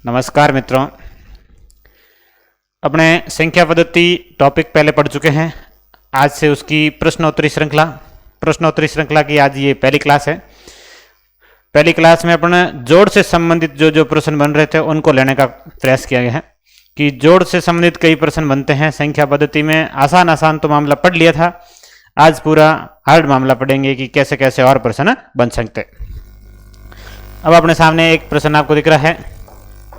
नमस्कार मित्रों, अपने संख्या पद्धति टॉपिक पहले पढ़ चुके हैं। आज से उसकी प्रश्नोत्तरी श्रृंखला की आज ये पहली क्लास है। पहली क्लास में अपन जोड़ से संबंधित जो प्रश्न बन रहे थे उनको लेने का प्रयास किया गया है कि जोड़ से संबंधित कई प्रश्न बनते हैं संख्या पद्धति में। आसान तो मामला पढ़ लिया था, आज पूरा हार्ड मामला पढ़ेंगे कि कैसे कैसे और प्रश्न बन सकते। अब अपने सामने एक प्रश्न आपको दिख रहा है,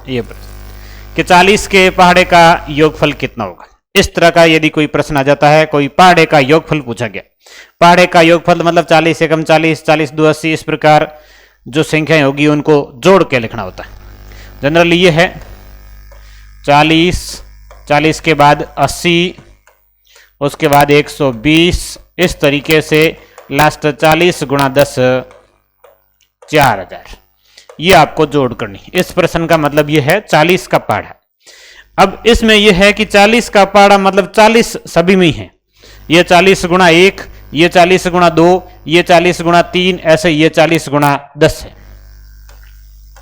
ये प्रश्न कि 40 के पहाड़े का योगफल कितना होगा। इस तरह का यदि कोई प्रश्न आ जाता है, कोई पहाड़े का योगफल पूछा गया, पहाड़े का योगफल मतलब 40 एकम 40, 40 दो 80, इस प्रकार जो संख्याएं होगी उनको जोड़ के लिखना होता है। जनरली ये है 40 के बाद 80, उसके बाद 120, इस तरीके से लास्ट 40 गुणा 10 4000, ये आपको जोड़ करनी। इस प्रश्न का मतलब ये है 40 का पहाड़ा। अब इसमें यह है कि 40 का पहाड़ा मतलब 40 सभी में ही है। ये 40 गुणा 1, ये 40 गुणा 2, ये 40 गुणा 3, ऐसे ये 40 गुणा 10 है।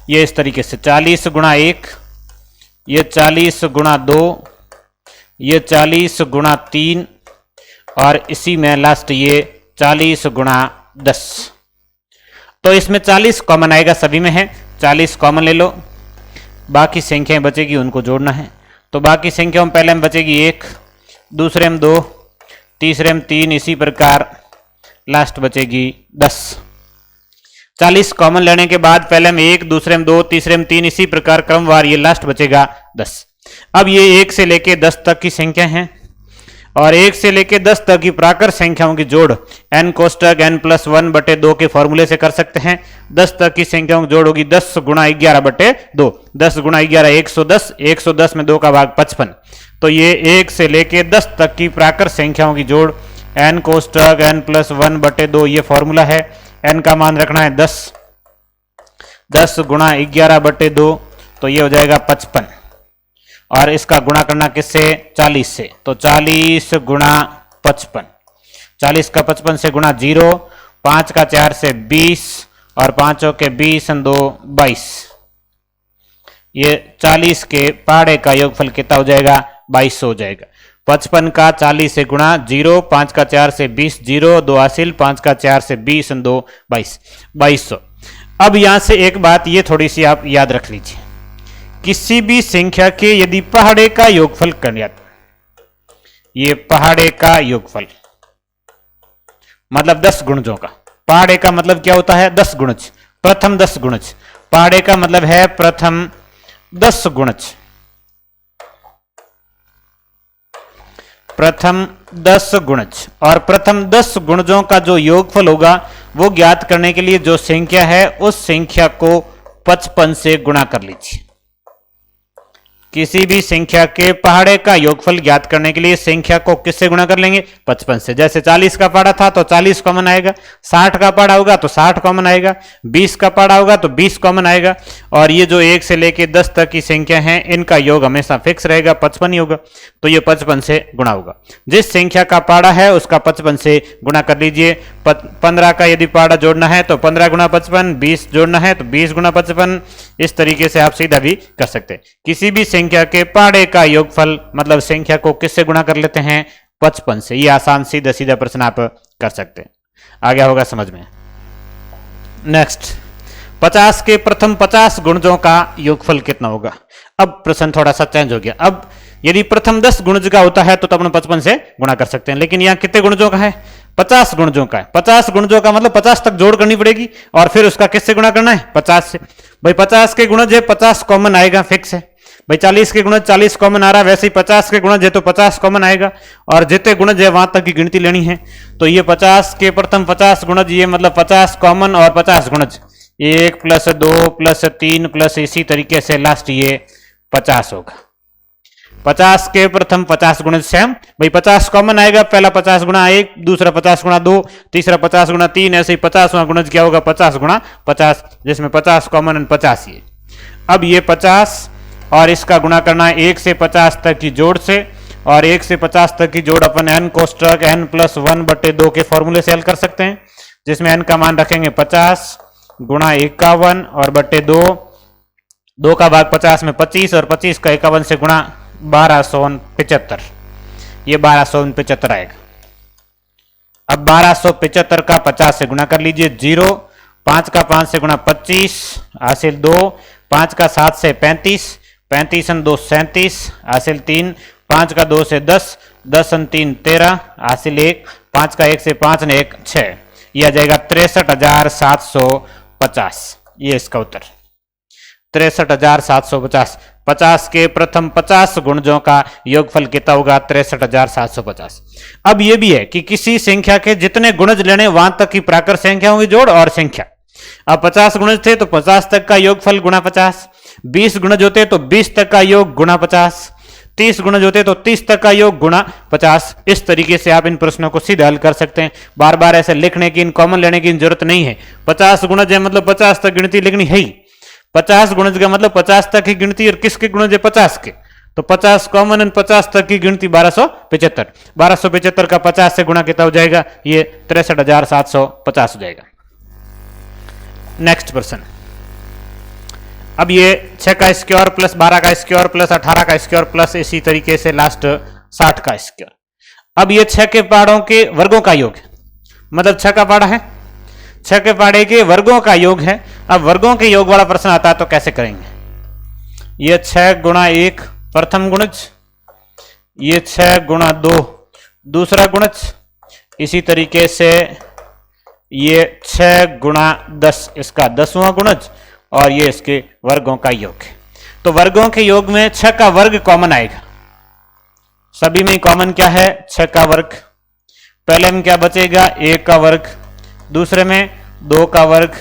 ये इस तरीके से 40 गुणा 1, ये 40 गुणा 2, ये 40 गुणा 3 और इसी में लास्ट ये 40 गुणा 10। तो इसमें 40 कॉमन आएगा, सभी में है। 40 कॉमन ले लो, बाकी संख्याएं बचेगी उनको जोड़ना है। तो बाकी संख्याओं में पहले में बचेगी 1, दूसरे में 2, तीसरे में 3, इसी प्रकार लास्ट बचेगी 10। 40 कॉमन लेने के बाद पहले में 1, दूसरे में 2, तीसरे में 3, इसी प्रकार क्रमवार ये लास्ट बचेगा 10। अब ये 1 से लेके 10 तक की संख्या है और 1 से लेके 10 तक की प्राकृत संख्याओं की जोड़ n कोष्टक n+1/2 के फॉर्मूले से कर सकते हैं। 10 तक की संख्याओं की जोड़ होगी 10 गुणा 11/2। 10 गुणा 11 110, 110 में 2 का भाग 55। तो ये 1 से लेके 10 तक की प्राकृत संख्याओं की जोड़ n कोष्टक n+1/2, ये फॉर्मूला है। n का मान रखना है 10, 10 गुणा 11/2, तो ये हो जाएगा 55 और इसका गुणा करना किससे, 40 से। तो 40 गुणा 55, 40 का 55 से गुणा 0, 5 का 4 से 20 और 5 के 20 2 22। ये 40 के पहाड़े का योगफल कितना हो जाएगा, 2200 हो जाएगा। 55 का 40 से गुणा 0, 5 का 4 से 20, 0 2 हासिल, 5 का 4 से 20 2 22, 2200। अब यहां से एक बात ये थोड़ी सी आप याद रख लीजिए, किसी भी संख्या के यदि पहाड़े का योगफल करना, ये पहाड़े का योगफल मतलब 10 गुणजों का। पहाड़े का मतलब क्या होता है, 10 गुणज, प्रथम 10 गुणज। पहाड़े का मतलब है प्रथम 10 गुणज, प्रथम 10 गुणज। और प्रथम 10 गुणजों का जो योगफल होगा वो ज्ञात करने के लिए जो संख्या है उस संख्या को 55 से गुणा कर लीजिए। किसी भी संख्या के पहाड़े का योगफल ज्ञात करने के लिए संख्या को किससे गुणा कर लेंगे, 55 से। जैसे 40 का पहाड़ा था तो 40 कॉमन आएगा, 60 का पहाड़ा होगा तो 60 कॉमन आएगा, 20 का पहाड़ा होगा तो 20 कॉमन आएगा। और ये जो 1 से लेके 10 तक की संख्या है इनका योग हमेशा फिक्स रहेगा, 55 ही होगा। तो ये 55 से गुणा होगा। जिस संख्या का पहाड़ा है उसका 55 से गुणा कर लीजिए। 15 का यदि पहाड़ा जोड़ना है तो 15 गुणा 55, 20 जोड़ना है तो 20 गुणा 55। इस तरीके से आप सीधा भी कर सकते हैं। किसी भी संख्या के पहाड़े का योगफल मतलब संख्या को किससे गुणा कर लेते हैं, 55 से। ये आसान सीधा सीधा प्रश्न आप कर सकते हैं। आ गया होगा समझ में। नेक्स्ट, 50 के प्रथम 50 गुणजों का योगफल कितना होगा। अब प्रश्न थोड़ा सा चेंज हो गया। अब यदि प्रथम 10 गुणज का होता है तो अपन 55 से गुणा कर सकते हैं, लेकिन यहां कितने गुणजों का है, 50 गुणजों का है। 50 गुणजों का मतलब 50 तक जोड़ करनी पड़ेगी और फिर उसका किससे गुणा करना है, 50 से। भाई 50 के गुणज है, 50 कॉमन आएगा, फिक्स है। भाई 40 के गुणज 40 कॉमन आ रहा है, वैसे ही 50 के गुणज है तो 50 कॉमन आएगा और जितने गुणज है वहां तक की गिनती लेनी है। तो ये 50 के प्रथम 50 गुणज, ये मतलब 50 कॉमन और 50 गुणज, 1 + 2 + 3 प्लस इसी तरीके से लास्ट ये 50 होगा। 50 के प्रथम 50 गुणज सेम, भाई 50 कॉमन आएगा, पहला 50 गुणा 1, दूसरा 50 गुणा 2, तीसरा 50 गुणा 3, ऐसे ही 50वां गुणज क्या होगा, 50 गुणा 50, जिसमें 50 कॉमन और 50 ये। अब ये 50 और इसका गुणा करना है 1 से 50 तक की जोड़ से, और 1 से 50 तक की जोड़ अपन n कोष्टक n+1/2 के फॉर्मूले से हल कर सकते हैं, जिसमें n का मान रखेंगे 50 गुणा 51 और बटे 2 2 का भाग 50 में 25 और 25 का 51 से गुणा 1275, ये 1275 आएगा। अब 1275 का 50 से गुणा कर लीजिए, 0, 5 का 5 से गुणा 25 हासिल 2, 5 का 7 से 35, 35 2 37 हासिल 3, 5 का 2 से 10, 10 3 13 हासिल 1, 5 का 1 से 5 ने 1 6, यह आ जाएगा 63,750। ये इसका उत्तर 63,750। 50 के प्रथम 50 गुणजों का योगफल कितना होगा? 63,750। अब यह भी है कि किसी संख्या के जितने गुणज लेने वहां तक की प्राकृत संख्या होगी जोड़ और संख्या। अब 50 गुणज थे तो 50 तक का योगफल गुणा 50, 20 गुणज होते तो 20 तक का योग गुणा 50, 30 गुणज होते तो 30 तक का योग गुणा 50। इस तरीके से आप इन प्रश्नों को सीधे हल कर सकते हैं। बार बार ऐसे लिखने की, कॉमन लेने की जरूरत नहीं है। 50 गुणज है मतलब 50 तक गिनती लिखनी है ही। 50 गुणज का मतलब 50 तक की गिनती, और किसके गुणज है? 50 के। तो 50 कॉमन एंड 50 तक की गिनती 1275। 1275 का 50 से गुणा कितना हो जाएगा? ये 63,750 हो जाएगा। नेक्स्ट प्रश्न। अब ये 6 का स्क्वायर प्लस 12 का स्क्वायर प्लस 18 का स्क्वायर प्लस इसी तरीके से लास्ट 60 का स्क्वायर। अब ये 6 के पहाड़ों के वर्गों का योग है, मतलब 6 का पहाड़ा है, 6 के पहाड़े के वर्गों का योग है। अब वर्गों के योग वाला प्रश्न आता है तो कैसे करेंगे? ये 6 गुणा 1 प्रथम गुणज, ये 6 गुणा 2 दूसरा गुणज, इसी तरीके से ये 6 गुणा 10 इसका 10वां गुणज, और ये इसके वर्गों का योग है। तो वर्गों के योग में 6 का वर्ग कॉमन आएगा। सभी में कॉमन क्या है? 6 का वर्ग। पहले में क्या बचेगा? 1 का वर्ग, दूसरे में 2 का वर्ग,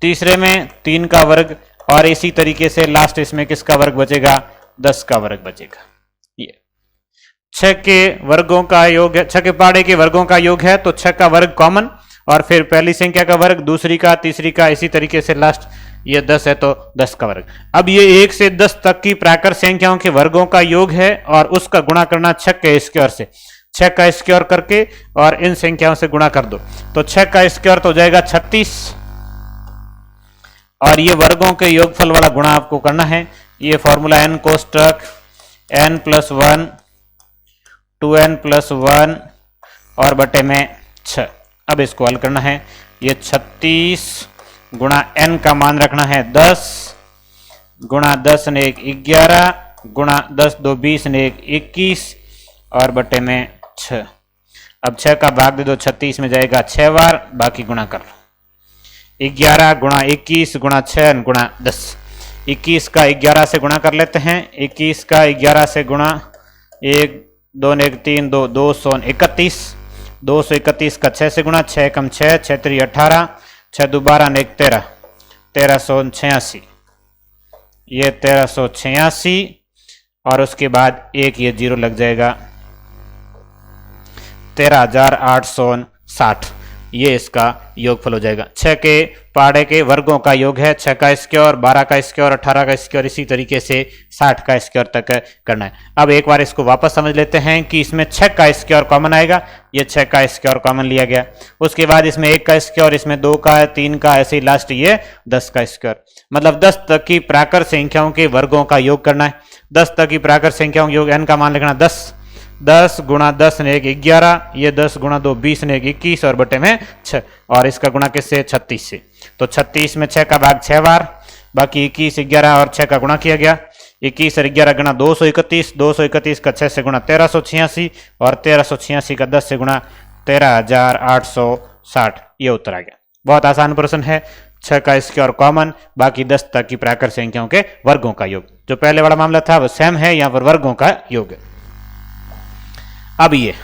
तीसरे में 3 का वर्ग, और इसी तरीके से लास्ट इसमें किसका वर्ग बचेगा? 10 का वर्ग बचेगा। ये 6 के वर्गों का योग है, 6 के पहाड़े के वर्गों का योग है, तो 6 का वर्ग कॉमन, और फिर पहली संख्या का वर्ग, दूसरी का, तीसरी का, इसी तरीके से लास्ट ये 10 है तो 10 का वर्ग। अब ये 1 से 10 तक की प्राकृत संख्याओं के वर्गों का योग है, और उसका गुणा करना 6 के स्क्वायर से। 6 का स्क्वायर करके और इन संख्याओं से गुणा कर दो, तो 6 का स्क्वायर तो हो जाएगा 36, और ये वर्गों के योगफल वाला गुणा आपको करना है। ये फॉर्मूला n कोष्टक n + 1 2n + 1 और बटे में 6। अब इसको हल करना है। ये 36 गुणा n का मान रखना है 10, गुणा 10 ने 1 11, गुणा 10 2 20 ने 1 21, और बटे में 6। अब 6 का भाग दे दो, 36 में जाएगा 6 बार, बाकी गुणा कर लो। 11 गुणा 21 गुणा 6 गुणा 10। 21 का 11 से गुणा कर लेते हैं। 21 का 11 से गुणा, 1 2 1 3 2 231, 231 का 6 से गुणा, 6 कम 6 6 3 18, 6 2 12 1 13, 1386। ये 1386, और उसके बाद एक ये 0 लग जाएगा, 13,860। ये इसका योगफल हो जाएगा। 6 के पहाड़े के वर्गों का योग है, 6 का स्क्वायर, 12 का स्क्वायर, 18 का स्क्वायर, इसी तरीके से 60 का स्क्वायर तक करना है। अब एक बार इसको वापस समझ लेते हैं कि इसमें 6 का स्क्वायर कॉमन आएगा। ये 6 का स्क्वायर कॉमन लिया गया। उसके बाद इसमें 1 का स्क्वायर, इसमें 2 का, 3 का, ऐसे लास्ट ये 10 का स्क्वायर, मतलब 10 तक की प्राकृत संख्याओं के वर्गों का योग करना है। 10 तक की प्राकृत संख्याओं के योग, n का मान लिखना 10, 10 गुणा 10 ने 1 11, ये 10 गुणा 2 20 ने 1 21, और बटे में 6, और इसका गुणा किससे? 36 से। तो 36 में 6 का भाग 6 बार, बाकी 21 11 और 6 का गुणा किया गया। 21 और 11 गुणा 231, 231 का 6 से गुणा 1386, और 1386 का 10 से गुणा 13,860। ये उत्तर आ गया। बहुत आसान प्रश्न है। 6 का स्क्वायर कॉमन, बाकी 10 तक की प्राकृत संख्याओं के वर्गों का योग। जो पहले वाला मामला था वो सेम है, यहाँ पर वर्गों का योग है। अब ये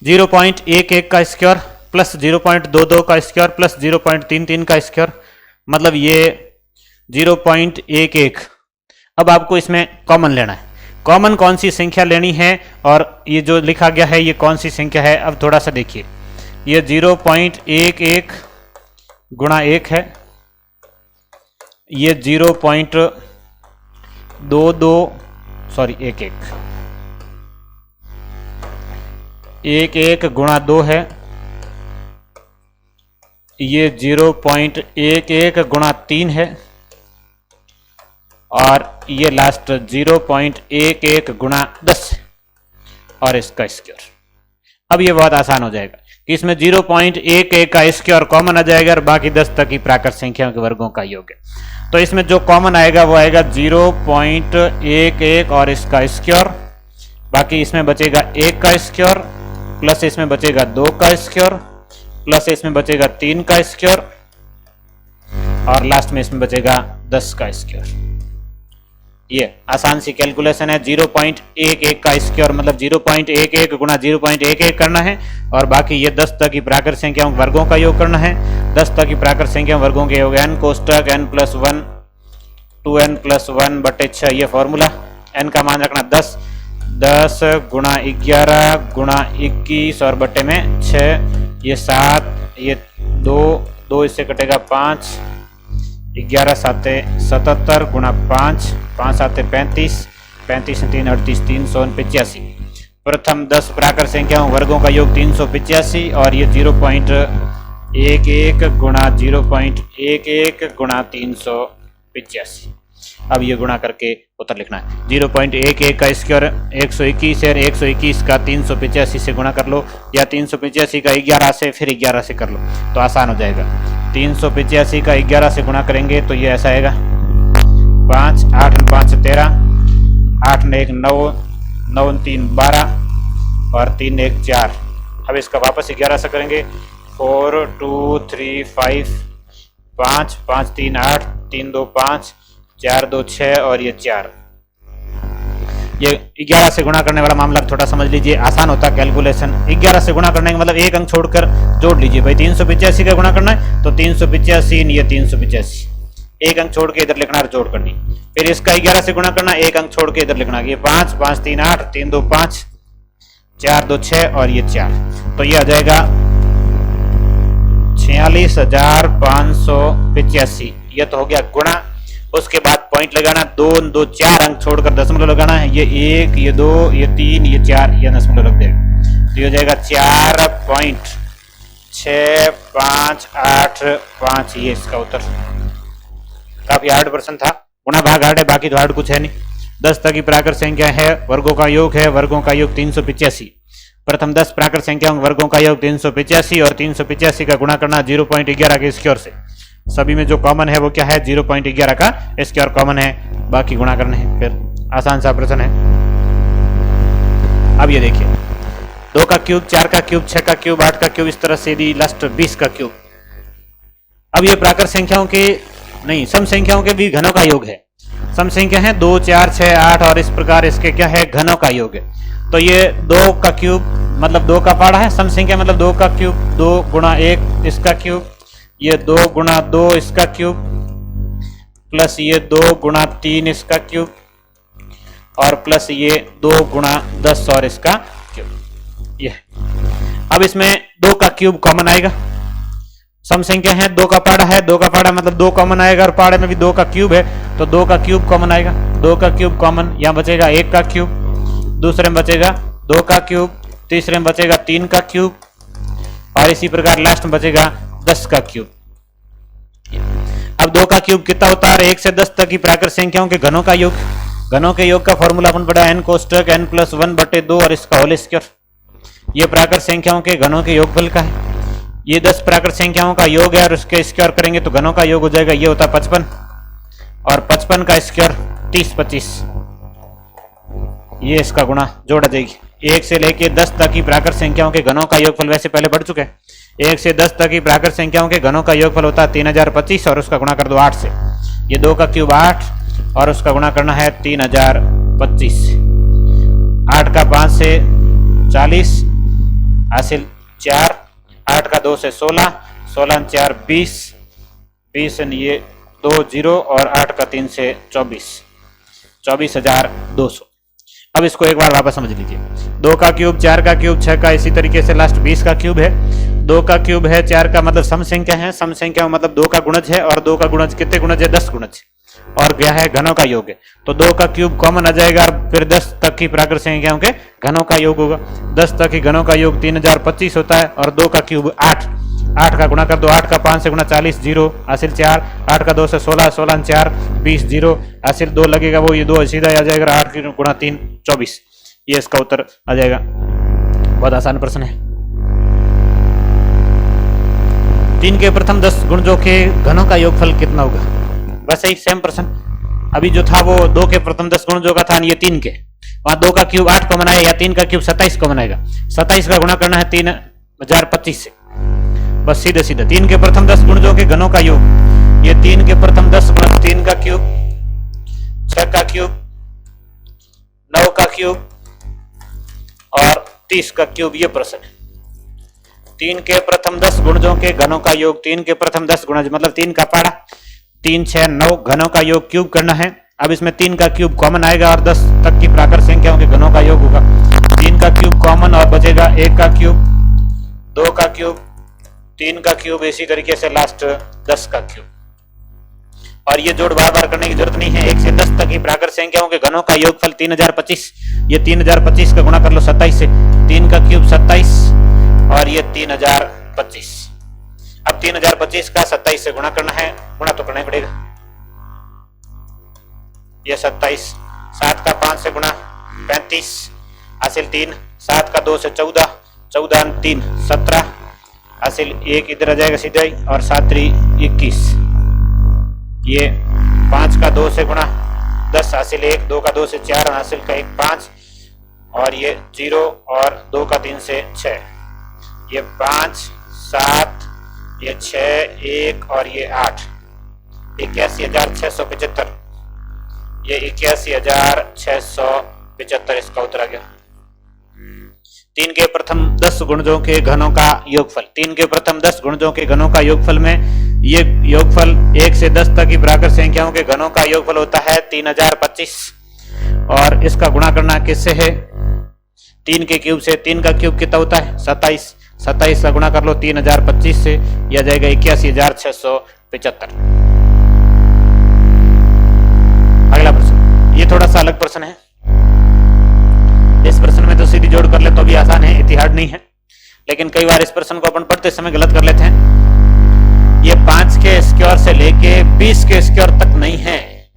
0.11 का स्क्वायर प्लस 0.22 का स्क्वायर प्लस 0.33 का स्क्वायर, मतलब ये 0.11। अब आपको इसमें कॉमन लेना है। कॉमन कौन सी संख्या लेनी है, और ये जो लिखा गया है ये कौन सी संख्या है? अब थोड़ा सा देखिए, ये 0.11 गुणा 1 है, ये 0.22 सॉरी 11 गुणा 2 है, ये 0.11 गुणा 3 है, और ये लास्ट 0.11 गुणा 10 और इसका स्क्वायर। अब ये बहुत आसान हो जाएगा कि इसमें 0.11 का स्क्वायर कॉमन आ जाएगा और बाकी 10 तक की प्राकृत संख्याओं के वर्गों का योग है। तो इसमें जो कॉमन आएगा वो आएगा 0.11 और इसका स्क्वायर, बाकी इसमें बचेगा 1 का स्क्वायर, प्लस इसमें बचेगा 2 का स्क्वायर, प्लस इसमें बचेगा 3 का स्क्वायर और लास्ट में इसमें बचेगा 10 का स्क्वायर। ये आसान सी कैलकुलेशन है। 0.11 का स्क्वायर मतलब 0.11 गुणा 0.11 करना है और बाकी ये 10 तक की प्राकृत संख्याओं वर्गों का योग करना है। 10 तक की प्राकृत संख्याओं वर्गों के योग n कोष्टक n+1 2n+1 बटे 6 ये फॉर्मूला। n का मान रखना 10 गुणा 11 गुणा 21 और बटे में 6, ये 7, ये 2 इससे कटेगा 5, 11 7 77 गुणा 5 7 35 35 3 38 385। प्रथम 10 प्राकृत संख्याओं वर्गों का योग 385 और ये 0.11 गुणा 0.11 गुणा 385। अब ये गुणा करके उत्तर लिखना है। 0.11 का स्क्वायर 121 है, 121 का 385 से गुणा कर लो या 385 का 11 से फिर 11 से कर लो तो आसान हो जाएगा। 385 का 11 से गुणा करेंगे तो ये ऐसा आएगा 5 8 5 13 8 1 9 9 3 12 और 3 1 4। अब इसका वापस 11 से करेंगे 4 2 3 5 5 5 3 8 3 2 5 4 2 6 और ये 4। ये 11 से गुणा करने वाला मामला थोड़ा समझ लीजिए, आसान होता है कैलकुलेशन। 11 से गुणा करने का मतलब एक अंक छोड़कर जोड़ लीजिए। भाई 385 का गुणा करना है तो 385 ये 385, एक अंक छोड़ के इधर लिखना है जोड़ करनी। फिर इसका 11 से गुणा करना, एक अंक छोड़ के इधर लिखना। ये 5 5 3 8 3 2 5 4 2 6 और ये 4। तो ये आ जाएगा 46,585। ये तो हो गया गुणा। उसके बाद पॉइंट लगाना, 2 2 4 अंक छोड़कर दशमलव लगाना है। ये 1 ये 2 ये 3 ये 4 ये दशमलव लग जाएगा तो ये हो जाएगा 4.6585। ये इसका उत्तर। काफी हार्ड प्रश्न था, गुणा भाग हार्ड है, बाकी तो हार्ड कुछ है नहीं। 10 तक की प्राकृत संख्या है, वर्गों का योग है, वर्गों का योग 385। प्रथम 10 प्राकृत संख्याओं वर्गों का योग 385 और 385 का गुणा करना 0.11 के स्क्वायर से। सभी में जो कॉमन है वो क्या है, 0.11 का स्क्वायर कॉमन है, बाकी गुणा करने हैं। फिर आसान सा प्रश्न है। अब ये देखिए 2 का क्यूब 4 का क्यूब 6 का क्यूब 8 का क्यूब, इस तरह से दी लास्ट 20 का क्यूब। अब ये प्राकृत संख्याओं के नहीं, सम संख्याओं के भी घनों का योग है। सम संख्या है 2 4 6 8 और इस प्रकार इसके क्या है, घनों का योग है। तो ये 2 का क्यूब मतलब 2 का पाड़ा है, सम संख्या मतलब 2 का क्यूब 2 गुणा 1 इसका क्यूब, ये 2 गुणा 2 इसका क्यूब, प्लस ये 2 गुणा 3 इसका क्यूब और प्लस ये 2 गुणा 10 और इसका क्यूब। ये अब इसमें 2 का क्यूब कॉमन आएगा। सम संख्या है 2 का पाड़ा है, 2 का पाड़ा मतलब 2 कॉमन आएगा और पाड़े में भी 2 का क्यूब है तो 2 का क्यूब कॉमन आएगा। 2 का क्यूब कॉमन, यहाँ बचेगा 1 का क्यूब, दूसरे में बचेगा 2 का क्यूब, तीसरे में बचेगा 3 का क्यूब और इसी प्रकार लास्ट में बचेगा 10 का क्यूब। अब 2 का क्यूब कितना होता है, 1 से 10 तक की प्राकृत संख्याओं के घनों का योग। घनों के योग का फॉर्मूला अपन पढ़ा n कोष्टक n+1 बटे 2 और इसका होल स्क्वायर। ये प्राकृत संख्याओं के घनों के योगफल का है। ये 10 प्राकृत संख्याओं का योग है और उसके स्क्वायर करेंगे तो घनों का योग हो जाएगा, ये होता है 55 और 55 का स्क्वायर 30 25। ये इसका गुणा जोड़ा जाएगी। 1 से लेके 10 तक की प्राकृत संख्याओं के घनों का योगफल वैसे पहले बढ़ चुके हैं। 1 से 10 तक की प्राकृत संख्याओं के घनों का योगफल होता है 3025 और उसका गुणा कर दो 8 से। ये 2 का क्यूब 8 और उसका गुणा करना है 3025। 8 का 5 से 40 हासिल 4, 8 का 2 से 16, 16 4 20, 20 ये 2 0 और 8 का 3 से 24, 24,200। अब इसको एक बार वापस समझ लीजिए। 2 का क्यूब 4 का क्यूब 6 का, इसी तरीके से लास्ट 20 का क्यूब है। 2 का क्यूब है 4 का मतलब सम संख्या है, सम संख्या मतलब 2 का गुणज है और 2 का गुणज कितने गुणज है, 10 गुणज और क्या है, घनों का योग है। तो 2 का क्यूब कॉमन आ जाएगा, फिर 10 तक की प्राकृत संख्याओं के घनों का योग होगा। 10 तक की घनों का योग 3025 होता है और 2 का क्यूब 8 8 का गुणा कर दो, 8 का 5 से गुणा 40, 0 हासिल 4, 8 का 2 से 16, 16 4 20, 0 हासिल 2 लगेगा, वो ये 2 सीधा आ जाएगा, 8 की गुणा 3 24, ये इसका उत्तर आ जाएगा। बहुत आसान प्रश्न है। 3 के प्रथम 10 गुणजों के घनों का योगफल कितना होगा? बस यही सेम प्रश्न, अभी जो था वो 2 के प्रथम 10 गुणजों का था, ये 3 के, वहां 2 का क्यूब 8 को बनाएगा या 3 का क्यूब 27 को बनाएगा, 27 का गुणा करना है 3025 से, बस सीधे सीधे 3 के प्रथम 10 गुणजों के घनों का योग, ये 3 के प्रथम 10 गुणा 3 का क्यूब, 6 का क्यूब, 9 का क्यूब और 30 का क्यूब, ये प्रश्न है। 3 के प्रथम 10 गुणजों के घनों का योग, 3 के प्रथम 10 गुणज मतलब 3 का पाड़ा, 3 6 9 घनों का योग क्यूब करना है। अब इसमें 3 का क्यूब कॉमन आएगा और 10 तक की प्राकृत संख्याओं के घनों का योग होगा। 3 का क्यूब कॉमन और बचेगा 1 का क्यूब, 2 का क्यूब, 3 का क्यूब, इसी तरीके से लास्ट 10 का क्यूब। और ये जोड़ बार बार करने की जरूरत नहीं है, 1 से 10 तक की प्राकृत संख्याओं के घनों का योगफल 3025, ये 3025 का गुणा कर लो 27 से, 3 का क्यूब 27 और ये 3025। अब 3025 का 27 से गुणा करना है, गुणा तो करना ही पड़ेगा, ये 27, 7 का 5 से गुणा 35 हासिल 3, 7 का 2 से 14, 14 3 17 हासिल 1 इधर आ जाएगा सीधा ही, और 7 3 21, ये 5 का 2 से गुणा 10 हासिल 1, 2 का 2 से 4 हासिल का 1 5, और ये 0 और 2 का 3 से 6, ये 5 7, ये 6 1 और ये 8, 81,675, ये 81,675 इसका उत्तर आ गया। 3 के प्रथम 10 गुणजों के घनों का योगफल, 3 के प्रथम 10 गुणजों के घनों का योगफल में ये योगफल 1 से 10 तक की प्राकृत संख्याओं के घनों का योगफल होता है 3025, और इसका गुणा करना किससे है? 3 के क्यूब से। 3 का क्यूब कितना होता है? 27, 27 का गुणा कर लो 3025 से, यह जाएगा 81,675। अगला प्रश्न, ये थोड़ा सा अलग प्रश्न है, इस प्रश्न में तो सीधी जोड़ कर ले तो भी आसान है, इतनी हार्ड नहीं है, लेकिन कई बार इस प्रश्न को अपन पढ़ते समय गलत कर लेते हैं। ये 5 के स्क्वायर से लेके 20 के स्क्वायर तक नहीं है,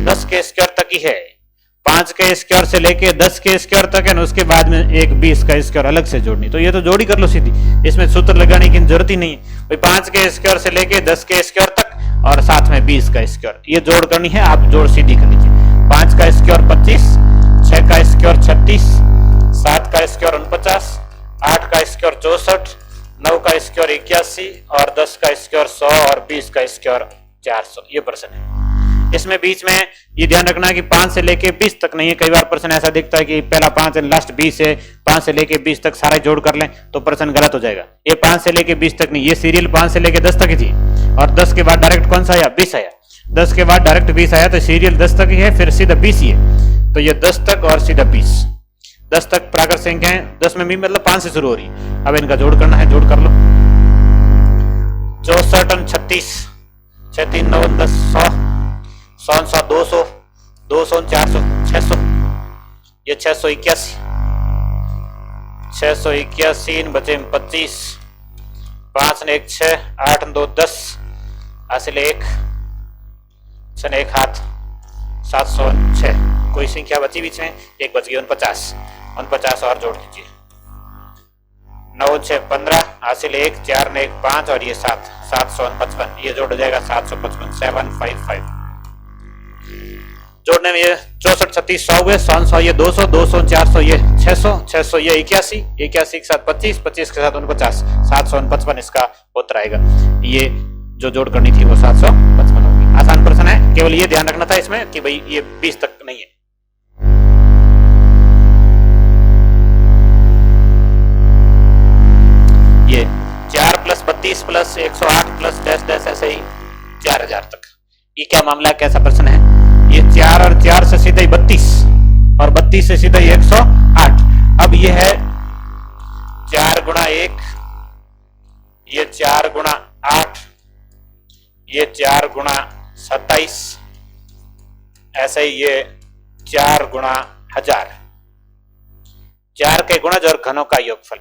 10 के स्क्वायर तक ही है। 5 के स्क्वायर से लेके 10 के स्क्वायर तक है ना, उसके बाद में एक 20 का स्क्वायर अलग से जोड़नी, तो ये तो जोड़ी कर लो सीधी, इसमें सूत्र लगाने की जरूरत ही नहीं है भाई। 5 के स्क्वायर से लेके 10 के स्क्वायर तक और साथ में 20 का स्क्वायर, ये जोड़ करनी है, आप जोड़ सीधी कर लीजिए। 5 का स्क्वायर 25, 6 का स्क्वायर 36, 7 का स्क्वायर 49, 8 का स्क्वायर 64, 9 का स्क्वायर 81 और 10 का स्क्वायर 100 और 20 का स्क्वायर 400, ये प्रश्न है। इसमें बीच में ये ध्यान रखना कि 5 से लेके 20 तक नहीं है, कई बार प्रश्न ऐसा दिखता है कि पहला 5 है लास्ट 20 है, 5 से लेके 20 तक सारे जोड़ कर लें तो प्रश्न गलत हो जाएगा। ये 5 से लेके 20 तक नहीं, ये सीरियल 5 से लेके 10 तक ही थी, और 10 के बाद डायरेक्ट कौन सा आया? 20 आया, 10 के बाद डायरेक्ट 20 आया, तो सीरियल 10 तक ही है, फिर सीधा 20 ही है, तो ये 10 तक और सीधा 20, 10 तक प्राकृत संख्या है, 10 में भी मतलब 5 से शुरू हो रही है। अब इनका जोड़ करना है, जोड़ कर लो। 64 36, 6 3 9 10 100, 100 200, 200 400 600, ये 681, 681 बचे 25, 5 ने 1 6, 8 2 10 हासिल 1, 6 ने 1 हाथ 706, कोई संख्या बची बीच में, एक बच गई 49, 49 और जोड़ दीजिए। 9 6 15 हासिल 1, 4 ने 1 5 और ये 7, 755, ये जोड़ हो जाएगा 755, 755। जोड़ने में ये 64 36 100 हुए, 100 100 ये 200, 200 400 ये 600, 600 ये 81, 81 के साथ 25, 25 के साथ 49, 755 इसका उत्तर आएगा। ये जो जोड़ करनी थी वो 755 होगी। आसान प्रश्न है, केवल ये ध्यान रखना था इसमें कि भाई ये 20 तक नहीं है। ये 4 plus 32 plus 108 plus dash dash ऐसे ही 4000 तक, ये क्या मामला है, कैसा प्रश्न है? ये 4 और 4 से सीधा ही 32 और 32 से सीधा ही 108। अब ये है 4 गुणा 1, ये 4 गुणा 8, ये 4 गुणा 27, ऐसे ही ये 4 गुणा 1000, 4 के गुणज और घनों का योगफल।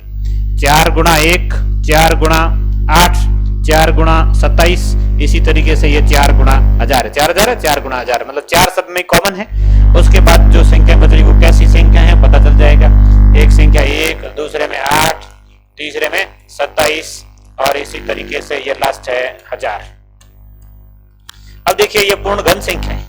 4 गुणा 1, 4 गुणा 8, 4 गुणा 27, इसी तरीके से ये 4 गुणा 1000 है, 4000 है, 4 गुणा 1000 मतलब 4 सब में कॉमन है। उसके बाद जो संख्या बच रही वो कैसी संख्या है पता चल जाएगा। एक संख्या 1, दूसरे में 8, तीसरे में 27 और इसी तरीके से ये लास्ट है 1000। अब देखिए ये पूर्ण घन संख्या है,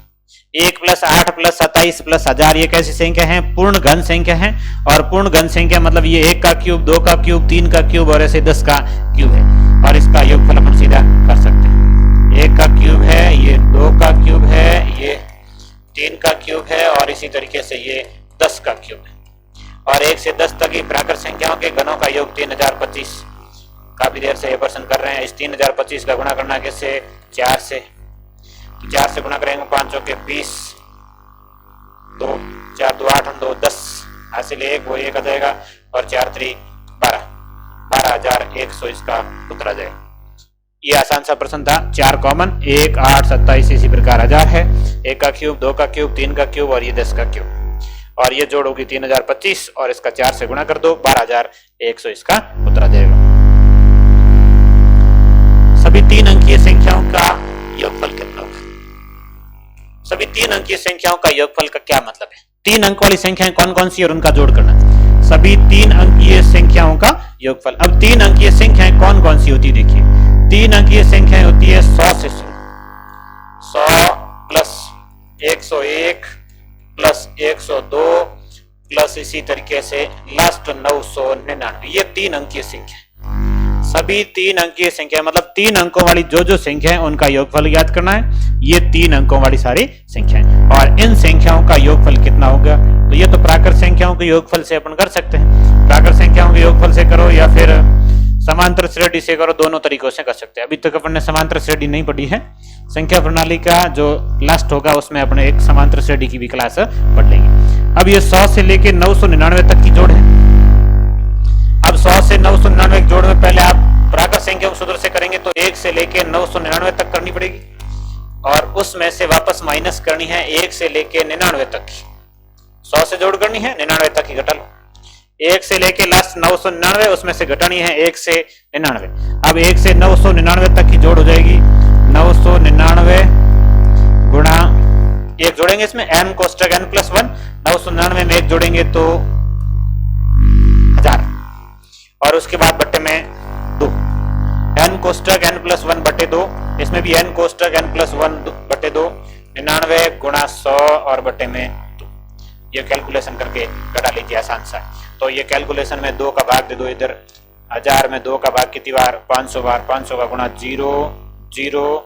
1 + 8 + 27 + 1000 ये कैसी संख्या है? पूर्ण घन संख्या है। और पूर्ण घन संख्या मतलब ये 1 का क्यूब, 2 का क्यूब, 3 का क्यूब और ऐसे 10 का क्यूब है। और इसका योगफल अपन सीधा कर सकते हैं। 1 का क्यूब है, ये 2 का क्यूब है, ये 3 का क्यूब है और इसी तरीके से ये 10 का क्यूब है। और 1 से 10 तक की प्राकृत संख्याओं के घनों का योग 3025। काफी देर से ये प्रश्न कर रहे हैं। इस 3025 का गुणा करना कैसे? 4 से। तो 4 से गुणा करेंगे 5 चौके 20, 2 4 2 8 2 10 हासिल 1 वो 1 आ जाएगा और 4 3 12, 12100 इसका उत्तर आ जाएगा। ये आसान सा प्रश्न था। 4 कॉमन, 1 8 27 इसी प्रकार 1000 है। 1 का क्यूब, 2 का क्यूब, 3 का क्यूब और ये 10 का क्यूब और ये जोड़ होगी 3025 और इसका 4 से गुणा कर दो 12100 इसका उत्तर आ जाएगा। सभी 3 अंकीय संख्याओं का योगफल कितना होगा? सभी 3 अंकीय संख्याओं का योगफल का क्या मतलब है? 3 अंक वाली संख्याएं कौन कौन सी और उनका जोड़ करना। सभी 3 अंकीय संख्याओं का योगफल। अब 3 अंकीय संख्याएं कौन कौन सी होती है? देखिए 3 अंकीय संख्याएं होती है 100 से शुरू, 100 प्लस 101 प्लस 102 प्लस इसी तरीके से लास्ट 999, ये 3 अंकीय संख्या। सभी 3 अंकीय संख्या मतलब 3 अंकों वाली जो संख्या है उनका योगफल याद करना है। ये 3 अंकों वाली सारी संख्याएं और इन संख्याओं का योगफल कितना होगा? तो ये तो प्राकृत संख्याओं के योगफल से अपन कर सकते हैं। प्राकृत संख्याओं के योगफल से करो या फिर समांतर श्रेणी से करो, दोनों तरीकों से कर सकते हैं। अभी तक अपन ने समांतर श्रेणी नहीं पढ़ी है। संख्या प्रणाली का जो लास्ट होगा उसमें अपने एक समांतर श्रेणी की भी क्लास पढ़ लेंगे। अब ये 100 से लेके 999 तक की जोड़ है। अब 100 से 999 जोड़ में पहले आप प्राकृत संख्या सूत्र से करेंगे तो 1 से लेके 999 तक करनी पड़ेगी और उसमें से वापस माइनस करनी है 1 से लेके 99 तक की। 100 से जोड़ करनी है, 99 तक की घटा लो। 1 से लेके लास्ट 999 उसमें से घटानी है 1 से 99। अब 1 से 999 तक की जोड़ हो जाएगी 999 गुणा 1 जोड़ेंगे इसमें n कोष्टक n+1, 999 में 1 जोड़ेंगे तो 1000 और उसके बाद बट्टे में 2, n कोष्टक n+1 बट्टे 2, इसमें भी n कोष्टक n+1 बट्टे 2, 99 गुणा 100 और बट्टे में 2। ये कैलकुलेशन करके घटा लीजिए, आसान सा। तो ये कैलकुलेशन में 2 का भाग दे दो इधर। 1000 में 2 का भाग कितनी बार? 500 बार। 500 का गुणा 0 0,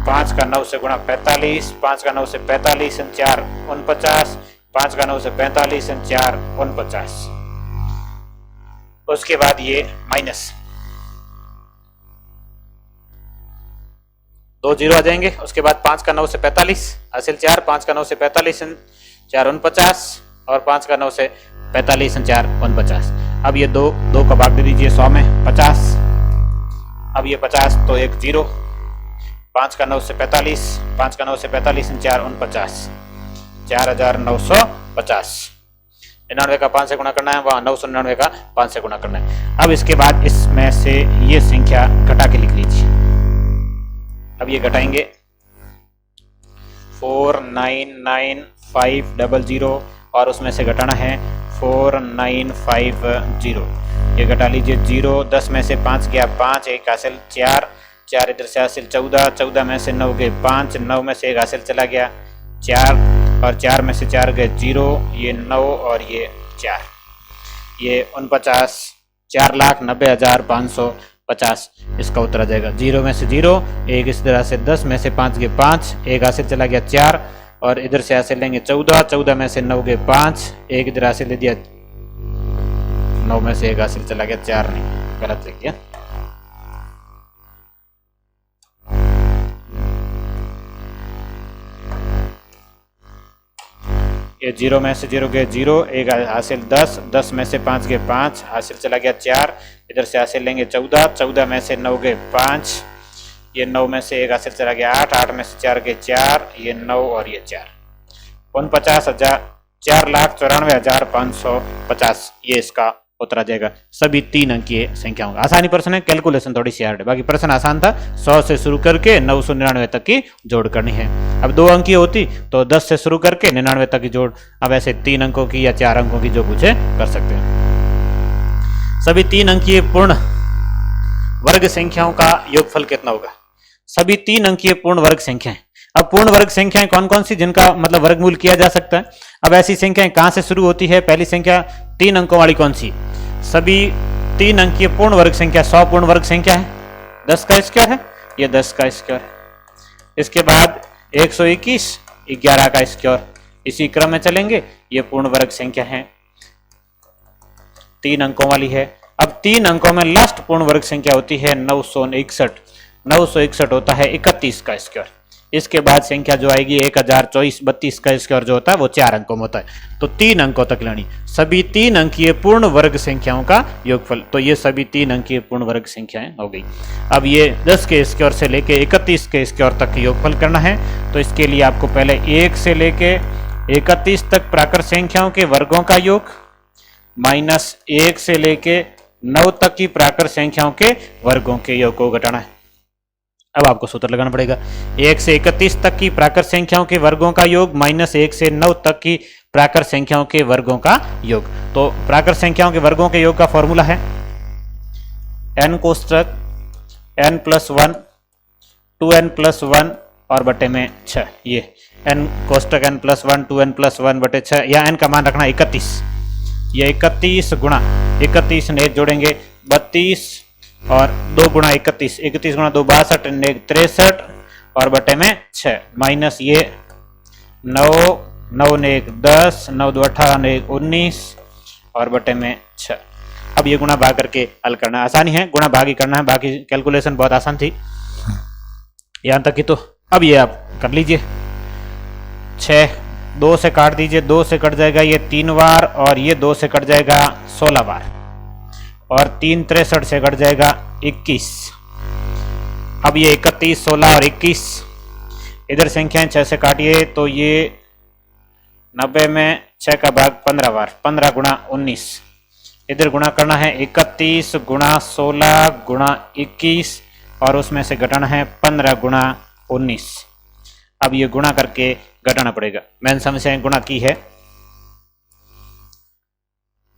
5 का 9 से गुणा 45, 5 का 9 से 45 और 4 49, 5 का 9 से 45 और 4 49। उसके बाद ये माइनस 2 जीरो आ जाएंगे। उसके बाद 5 का 9 से 45 हासिल 4, 5 का 9 से 45 और 4 49 और 5 का 9 से 45 और 4 49। अब ये 2 का भाग दे दीजिए 100 में 50। अब ये 50 तो 1 0, 5 का 9 से 45, 5 का 9 से 45 और 4 49, 4950। 99 का 5 से गुणा करना है, वहां 999 का 5 से गुणा करना है। अब इसके बाद इसमें से ये संख्या घटा के लिख लीजिए। अब ये घटाएंगे 499500 और उसमें से घटाना है 4950। ये घटा लीजिए 0, 10 में से 5 गया 5, 1 हासिल 4, 4 इधर से हासिल 14, 14 में से 9 गए 5, 9 में से 1 हासिल चला गया 4 और 4 में से 4 गए 0, ये 9 और ये 4, ये 49, 4,90,550 इसका उत्तर आ जाएगा। 0 में से 0, 1 इस तरह से 10 में से 5 गए 5, 1 हासिल चला गया 4 और इधर से हासिल लेंगे 14, 14 में से 9 गए 5, 1 इधर हासिल ले दिया 9 में से 1 हासिल चला गया 4, नहीं गलत लिख दिया। ये 0 में से 0 गए 0, 1 हासिल 10, 10 में से 5 गए 5, हासिल चला गया 4, इधर से हासिल लेंगे 14, 14 में से 9 गए 5, ये 9 में से 1 हासिल चला गया 8, 8 में से 4 गए 4, ये 9 और ये 4, 49,000, 4,94,550 ये इसका उत्तर आ जाएगा सभी 3 अंकीय संख्याओं का। आसानी प्रश्न है, कैलकुलेशन थोड़ी सी हार्ड है, बाकी प्रश्न आसान था। 100 से शुरू करके 999 तक की जोड़ करनी है। अब 2 अंकीय होती तो 10 से शुरू करके 99 तक की जोड़। अब ऐसे 3 अंकों की या 4 अंकों की जो पूछे कर सकते हैं। सभी 3 अंकीय पूर्ण वर्ग संख्याओं का योगफल कितना होगा? सभी 3 अंकीय पूर्ण वर्ग संख्याएं। अब पूर्ण वर्ग संख्याएं कौन कौन सी जिनका मतलब वर्गमूल किया जा सकता है? अब ऐसी संख्याएं कहां से शुरू होती है? पहली संख्या 3 अंकों वाली कौन सी? सभी 3 अंकीय पूर्ण वर्ग संख्या 100 पूर्ण वर्ग संख्या है, 10 का स्क्वायर है, ये 10 का स्क्वायर। इसके बाद 121, 11 का स्क्वायर। इसी क्रम में चलेंगे, ये पूर्ण वर्ग संख्या है, 3 अंकों वाली है। अब 3 अंकों में लास्ट पूर्ण वर्ग संख्या होती है 961। 961 होता है 31 का स्क्वायर। इसके बाद संख्या जो आएगी 1024, 32 का स्क्वायर जो होता है वो 4 अंकों में होता है। तो 3 अंकों तक लेनी सभी 3 अंकीय पूर्ण वर्ग संख्याओं का योगफल। तो ये सभी 3 अंकीय पूर्ण वर्ग संख्याएं हो गई। अब ये 10 के स्क्वायर से लेके 31 के स्क्वायर तक योगफल करना है। तो इसके लिए आपको पहले 1 से लेके 31 तक प्राकृत संख्याओं के वर्गों का योग माइनस 1 से लेके 9 तक की प्राकृत संख्याओं के वर्गों के योग को घटाना है। अब आपको सूत्र लगाना पड़ेगा। 1 से 31 तक की प्राकृत संख्याओं के वर्गों का योग माइनस 1 से 9 तक की प्राकृत संख्याओं के वर्गों का योग। तो प्राकृत संख्याओं के वर्गों के योग का फॉर्मूला है n कोष्टक n+1 2n+1 और बटे में 6। ये n कोष्टक n+1 2n+1 बटे 6, या n का मान रखना 31। ये 31 गुणा 31 ने जोड़ेंगे 32 और 2 गुणा 31, 31 गुणा 2 62 ने 63 और बटे में 6 माइनस ये 9, 9 ने 1 10, 9 2 18 ने 1 19 और बटे में 6। अब ये गुणा भाग करके हल करना आसानी है, गुणा भाग ही करना है, बाकी कैलकुलेशन बहुत आसान थी यहां तक की। तो अब ये आप कर लीजिए। 6 2 से काट दीजिए, 2 से कट जाएगा ये 3 बार और ये 2 से कट जाएगा 16 बार और 3 63 से कट जाएगा 21। अब ये 31 16 और 21 इधर संख्याएं 6 से काटिए तो ये 90 में 6 का भाग 15 बार, 15 गुणा 19। इधर गुणा करना है 31 गुणा 16 गुणा 21 और उसमें से घटाना है 15 गुणा 19। अब ये गुणा करके घटाना पड़ेगा। मैंने समस्याएं गुणा की है।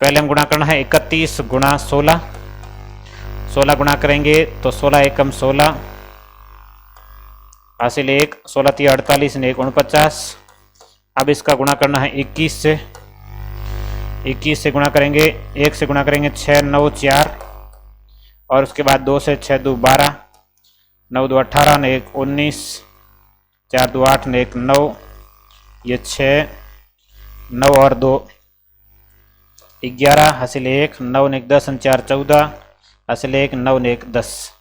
पहले हम गुणा करना है 31 गुणा 16, 16 गुणा करेंगे तो 16 एकम 16 हासिल 1, 16 3 48 ने 1 49। अब इसका गुणा करना है 21 से, 21 से गुणा करेंगे, 1 से गुणा करेंगे 6 9 4 और उसके बाद 2 से 6 2 12, 9 2 18 ने 1 19, 4 2 8 ने 1 9, ये 6 9 और 2 11 हासिल 1, 9 ने 1 10 4 14 हासिल 1, 9 ने 1 10,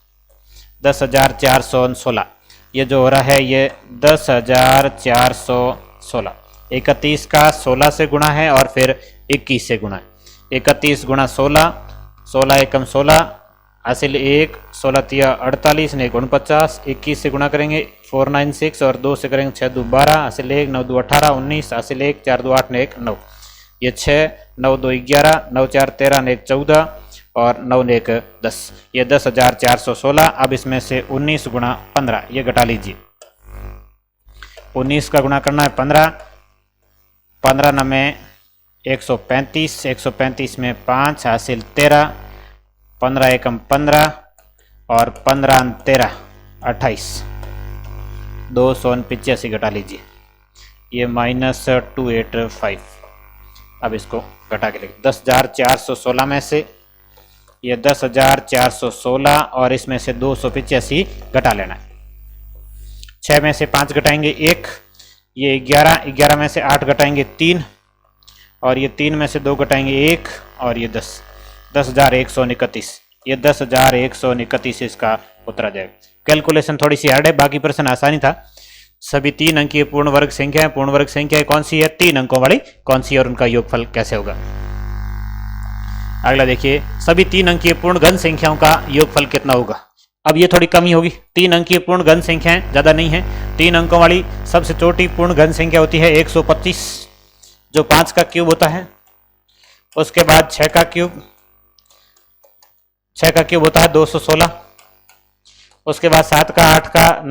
10,416। ये जो हो रहा है ये 10,416। 31 का 16 से गुणा है और फिर 21 से गुणा है। 31 गुणा 16, 16 एकम 16 हासिल 1, 16 3 48 ने 49। 21 से गुणा करेंगे 496 और 2 से करेंगे 6 2 12 हासिल 1, 9 2 18 19 हासिल 1, 4 2 8 ने 1 9। ये 6 9 2 11, 9 4 13 ने 1 14 और 9 ने 1 10। ये 10,416। अब इसमें से 19 गुणा 15 ये घटा लीजिए। 19 का गुणा करना है 15, 15 न में 135, 135 में 5 हासिल 13, 15 एकम 15 और 15 13 28, 285 घटा लीजिए। ये -285। अब इसको घटा के लिखिए 10,416 में से ये 10,416 और इसमें से 285 घटा लेना है। 6 में से 5 घटाएंगे 1, ये 11, 11 में से 8 घटाएंगे 3 और ये 3 में से 2 घटाएंगे 1 और ये 10, 10,131। ये 10,131 इसका उत्तर आ जाएगा। कैलकुलेशन थोड़ी सी हार्ड है, बाकी प्रश्न आसानी था। सभी 3 अंकीय पूर्ण वर्ग संख्या है। पूर्ण वर्ग संख्या कौन सी है? 3 अंकों वाली कौन सी है और उनका योगफल कैसे होगा? अगला देखिए, सभी 3 अंकीय पूर्ण घन संख्याओं का योगफल कितना होगा? अब ये थोड़ी कमी होगी। 3 अंकीय पूर्ण घन संख्याएं ज्यादा नहीं है। 3 अंकों वाली सबसे छोटी पूर्ण घन संख्या होती है 125, जो 5 का क्यूब होता है। उसके बाद 6 का क्यूब, 6 का क्यूब होता है 216, उसके बाद 7 का, 8 का,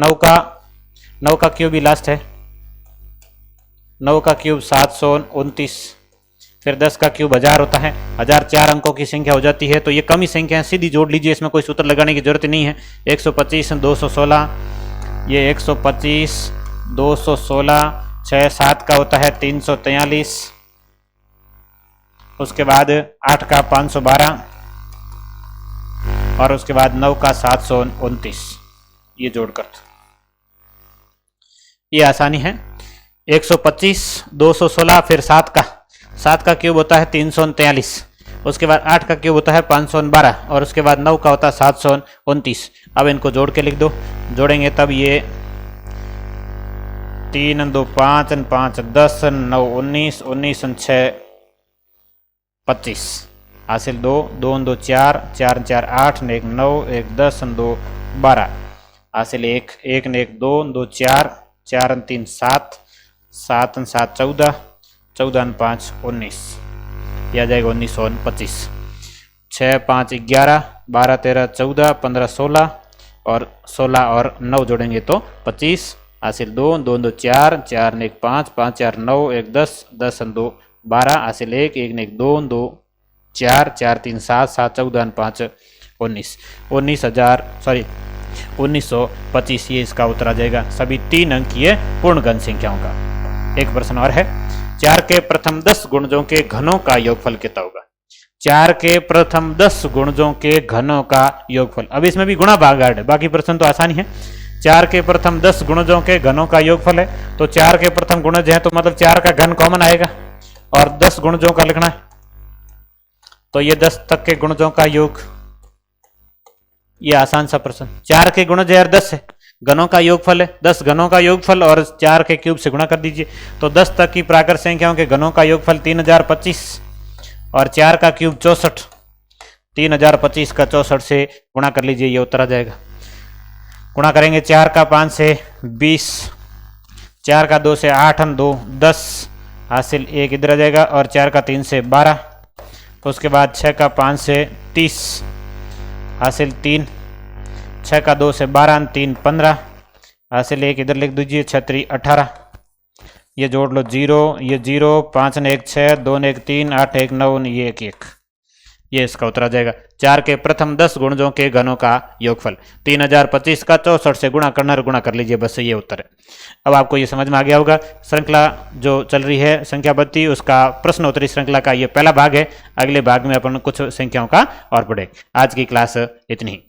9 का क्यूब ही लास्ट है, 9 का क्यूब 729, फिर 10 का क्यूब 1000 होता है, 1000 4 अंकों की संख्या हो जाती है। तो ये कम ही संख्या है, सीधी जोड़ लीजिए, इसमें कोई सूत्र लगाने की जरूरत नहीं है। 125 216, ये 125 216, 6 7 का होता है 343, उसके बाद 8 का 512 और उसके बाद 9 का 729, ये जोड़कर ये आसानी है। 125 216, फिर 7 का क्यूब होता है 339, उसके बाद 8 का क्यूब होता है 512 और उसके बाद 9 का होता है 729। अब इनको जोड़ के लिख दो, जोड़ेंगे तब ये 3 2 5 5 10 9 19 19 6 25, हासिल 2 2 2 4 4 4 8 1 9 1 10 2 12, हासिल 1 1 1 2 2 4 4 3 7 7 7 14 14 5 19, यह आ जाएगा 19 और 25, 6 5 11 12 13 14 15 16 और 16 और 9 जोड़ेंगे तो 25, हासिल 2 2 2 4 4 1 5 5 4 9 1 10 10 2 12, हासिल 1 1 1 2 2 4 4 3 7 7 14 5 19, 1925, ये इसका उत्तर आ जाएगा। सभी 3 अंकीय पूर्ण घन संख्याओं का। एक प्रश्न और है, 4 के प्रथम 10 गुणजों के घनों का योगफल कितना होगा? 4 के प्रथम 10 गुणजों के घनों का योगफल। अब इसमें भी गुणा भाग है, बाकी प्रश्न तो आसानी है। 4 के प्रथम 10 गुणजों के घनों का योगफल है, तो 4 के प्रथम गुणज है तो मतलब 4 का घन कॉमन आएगा और 10 गुणजों का लिखना है, तो ये 10 तक के गुणजों का योग, ये आसान सा प्रश्न। 4 के गुणज है और 10 है, घनों का योगफल है, 10 घनों का योगफल और 4 के क्यूब से गुणा कर दीजिए, तो 10 तक की प्राकृत संख्याओं के घनों का योगफल 3025 और 4 का क्यूब 64, 3025 का 64 से गुणा कर लीजिए, ये उत्तर आ जाएगा। गुणा करेंगे 4 का 5 से 20, 4 का 2 से 8 2 10, हासिल 1 इधर आ जाएगा और 4 का 3 से 12, उसके बाद 6 का 5 से 30, हासिल 3, 6 का 2 से 12 3 15, हासिल 1 इधर लिख दीजिए, 6 3 18, ये जोड़ लो 0, ये 0, 5 ने 1 6, 2 ने 1 3, 8 1 9, ये 1 1, ये इसका उत्तर आ जाएगा। 4 के प्रथम 10 गुणजों के घनों का योगफल 3025 का 64 से गुणा कर लीजिए, बस ये उत्तर है। अब आपको ये समझ में आ गया होगा, श्रृंखला जो चल रही है संख्या पद्धति, उसका प्रश्न उत्तरी श्रृंखला का ये पहला भाग है। अगले भाग में अपन कुछ संख्याओं का और पढ़ेंगे। आज की क्लास इतनी ही।